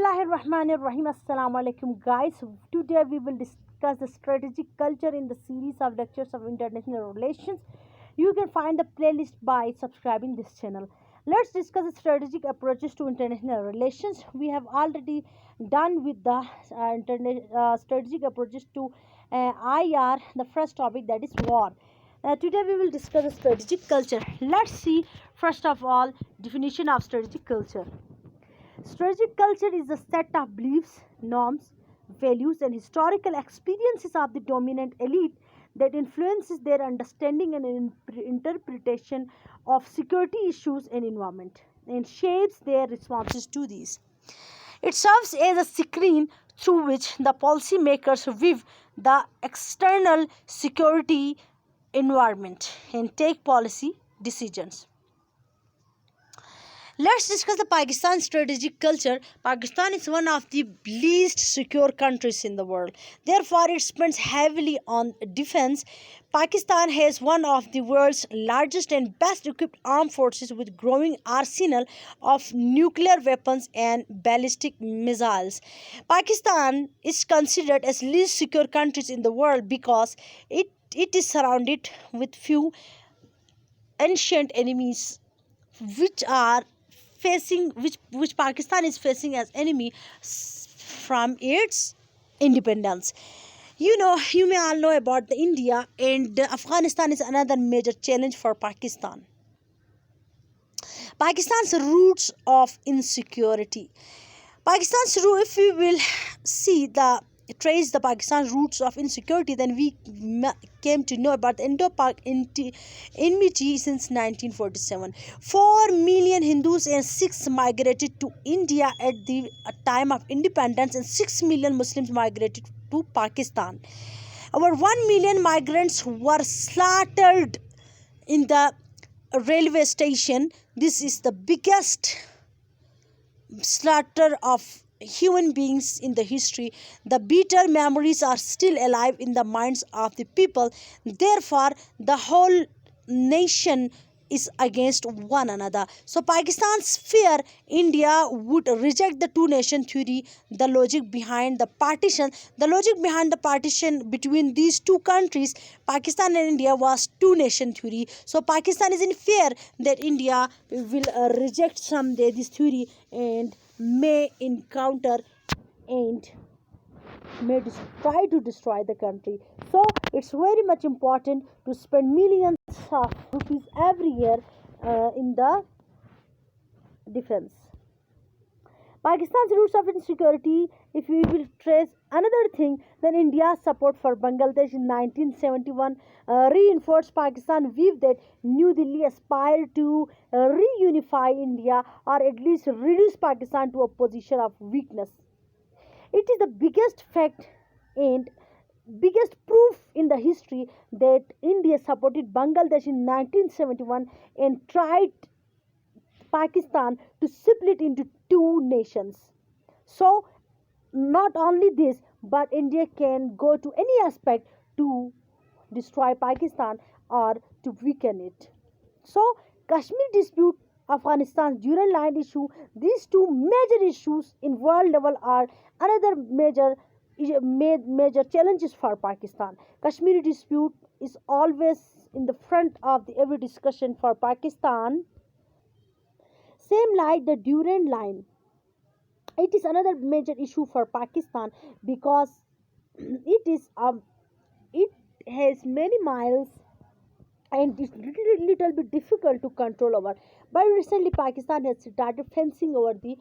Bismillahirrahmanirrahim. Assalamu alaikum, guys. Today we will discuss the strategic culture in the series of lectures of international relations. You can find the playlist by subscribing this channel. Let's discuss the strategic approaches to international relations. We have already done with the strategic approaches to IR, the first topic, that is war. Today we will discuss the strategic culture. Let's see first of all definition of strategic culture. Strategic culture is a set of beliefs, norms, values, and historical experiences of the dominant elite that influences their understanding and interpretation of security issues and environment and shapes their responses to these. It serves as a screen through which the policymakers view the external security environment and take policy decisions. Let's discuss the Pakistan strategic culture. Pakistan is one of the least secure countries in the world. Therefore, it spends heavily on defense. Pakistan has one of the world's largest and best equipped armed forces with growing arsenal of nuclear weapons and ballistic missiles. Pakistan is considered as least secure countries in the world because it is surrounded with few ancient enemies which are facing which Pakistan is facing as enemy from its independence. You may all know about the India, and Afghanistan is another major challenge for Pakistan. Pakistan's roots of insecurity. If we will trace the Pakistan's roots of insecurity, then we came to know about the Indo-Pak enmity since 1947. 4 million Hindus and Sikhs migrated to India at the time of independence, and 6 million Muslims migrated to Pakistan. Over 1 million migrants were slaughtered in the railway station. This is the biggest slaughter of human beings in the history. The bitter memories are still alive in the minds of the people. Therefore, the whole nation is against one another. So Pakistan's fear India would reject the two nation theory. The logic behind the partition between these two countries, Pakistan and India, was two nation theory. So Pakistan is in fear that India will reject someday this theory and may encounter and may try to destroy the country. So it's very much important to spend millions of rupees every year in the defense. Pakistan's roots of insecurity, if we will trace another thing, then India's support for Bangladesh in 1971 reinforced Pakistan's view that New Delhi aspired to reunify India, or at least reduce Pakistan to a position of weakness. It is the biggest fact and biggest proof in the history that India supported Bangladesh in 1971 and tried Pakistan to split into two nations. So not only this, but India can go to any aspect to destroy Pakistan or to weaken it. So Kashmir dispute, Afghanistan's Durand line issue, these two major issues in world level are another major challenges for Pakistan. Kashmiri dispute is always in the front of every discussion for Pakistan. Same like the Durand line. It is another major issue for Pakistan because it has many miles and it's little bit difficult to control over. But recently Pakistan has started fencing over the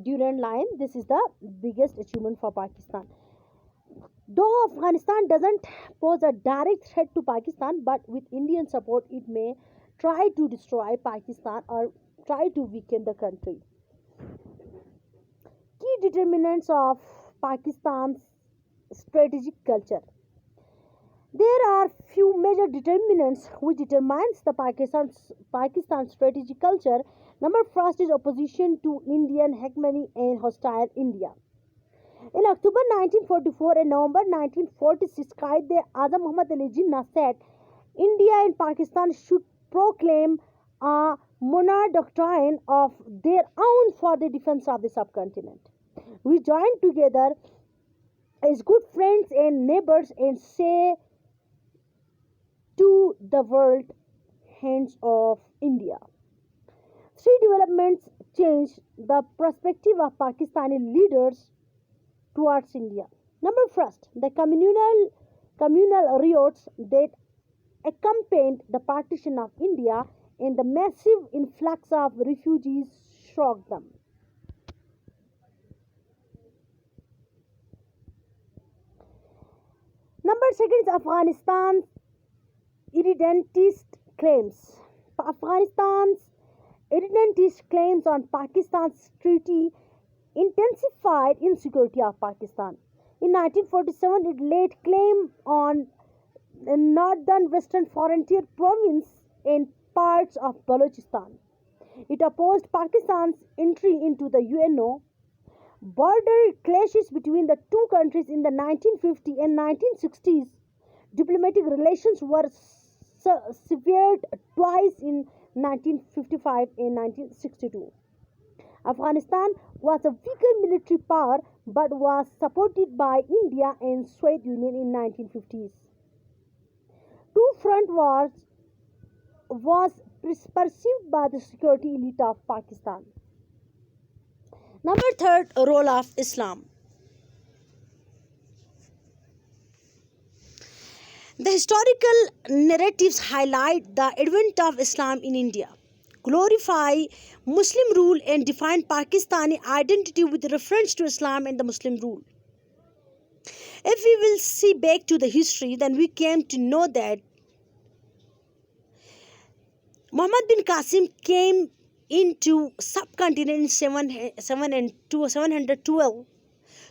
Durand line. This is the biggest achievement for Pakistan. Though Afghanistan doesn't pose a direct threat to Pakistan, but with Indian support it may try to destroy Pakistan or try to weaken the country. Key determinants of Pakistan's strategic culture. There are few major determinants which determines the Pakistan strategic culture. Number first is opposition to Indian hegemony and hostile India. In October 1944 and November 1946, Qaid-e-Azam Muhammad Ali Jinnah said India and Pakistan should proclaim a monarch doctrine of their own for the defense of the subcontinent. We join together as good friends and neighbors and say to the world, hands of India. Three developments changed the perspective of Pakistani leaders towards India. Number first, the communal riots that accompanied the partition of India and the massive influx of refugees shocked them. Number second is Afghanistan's irredentist claims. Afghanistan's irredentist claims on Pakistan's treaty intensified insecurity of Pakistan. In 1947, it laid claim on the northern western frontier province and parts of Balochistan. It opposed Pakistan's entry into the UNO. Border clashes between the two countries in the 1950s and 1960s. Diplomatic relations were severed twice in 1955 and 1962. Afghanistan was a weaker military power but was supported by India and Soviet Union in 1950s. Two front wars was perceived by the security elite of Pakistan. Number third, role of Islam. The historical narratives highlight the advent of Islam in India, glorify Muslim rule and define Pakistani identity with reference to Islam and the Muslim rule. If we will see back to the history, then we came to know that Muhammad bin Qasim came into subcontinent in 712.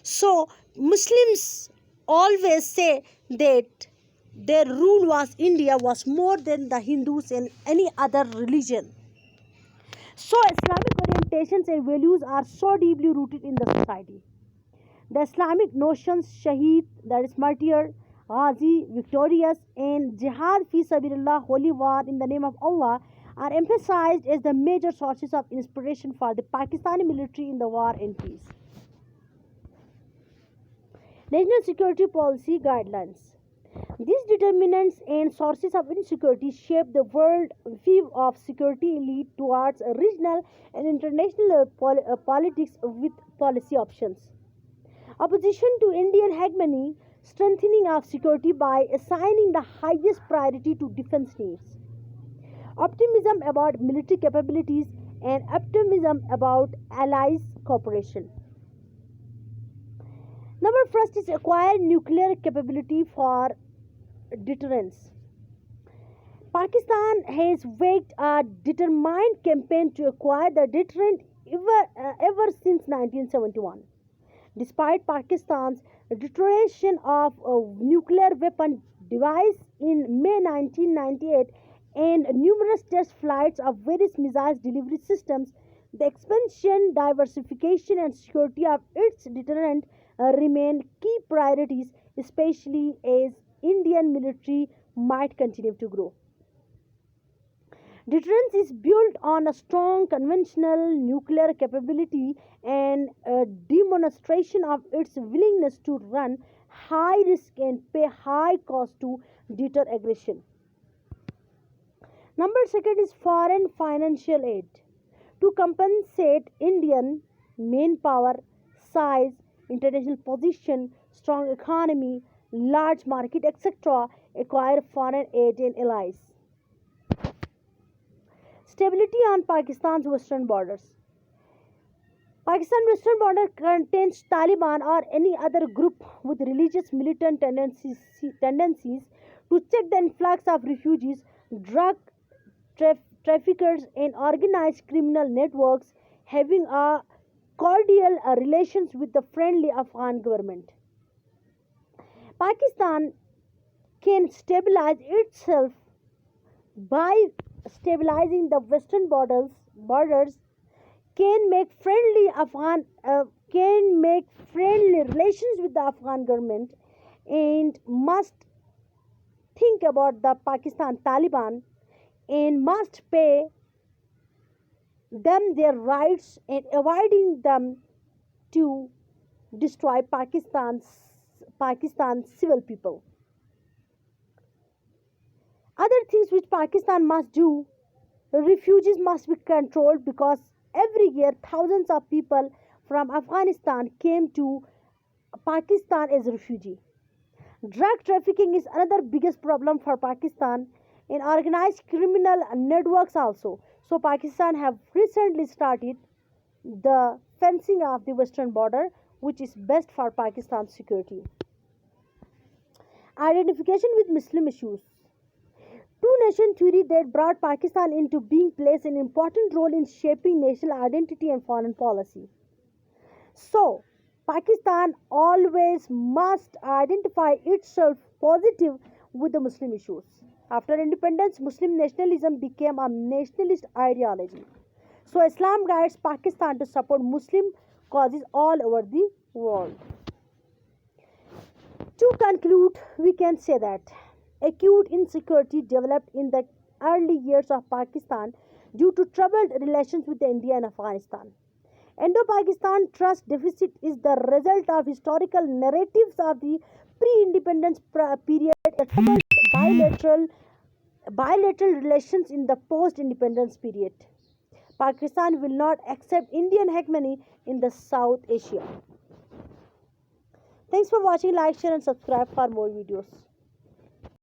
So Muslims always say that their rule was India was more than the Hindus and any other religion. So Islamic orientations and values are so deeply rooted in the society. The Islamic notions Shaheed, that is martyr, Ghazi, victorious, and Jihad fi Sabilillah, holy war in the name of Allah, are emphasized as the major sources of inspiration for the Pakistani military in the war and peace. National Security Policy Guidelines. These determinants and sources of insecurity shape the world view of security elite towards regional and international politics with policy options. Opposition to Indian hegemony, strengthening of security by assigning the highest priority to defense needs. Optimism about military capabilities and optimism about allies cooperation. Number first is acquire nuclear capability for deterrence. Pakistan has waged a determined campaign to acquire the deterrent ever since 1971. Despite Pakistan's declaration of a nuclear weapon device in May 1998 and numerous test flights of various missile delivery systems, the expansion, diversification, and security of its deterrent remain key priorities, especially as Indian military might continue to grow. Deterrence is built on a strong conventional nuclear capability and a demonstration of its willingness to run high risk and pay high cost to deter aggression. Number second is foreign financial aid. To compensate Indian manpower, size, international position, strong economy, large market, etc., acquire foreign aid and allies. Stability on Pakistan's western borders. Pakistan's western border contains Taliban or any other group with religious militant tendencies to check the influx of refugees, drug traffickers, and organized criminal networks having a cordial relations with the friendly Afghan government. Pakistan can stabilize itself by stabilizing the western borders can make friendly relations with the Afghan government and must think about the Pakistan Taliban and must pay them their rights and avoiding them to destroy Pakistan's civil people. Other things which Pakistan must do: refugees must be controlled, because every year thousands of people from Afghanistan came to Pakistan as refugee. Drug trafficking is another biggest problem for Pakistan, in organized criminal networks also. So Pakistan have recently started the fencing of the western border, which is best for Pakistan's security. Identification with Muslim issues. Two-nation theory that brought Pakistan into being plays an important role in shaping national identity and foreign policy. So, Pakistan always must identify itself positive with the Muslim issues. After independence, Muslim nationalism became a nationalist ideology. So, Islam guides Pakistan to support Muslim causes all over the world. To conclude, we can say that acute insecurity developed in the early years of Pakistan due to troubled relations with India and Afghanistan. Indo-Pakistan trust deficit is the result of historical narratives of the pre-independence period, the troubled bilateral relations in the post-independence period. Pakistan will not accept Indian hegemony in the South Asia. Thanks for watching. Like, share and subscribe for more videos.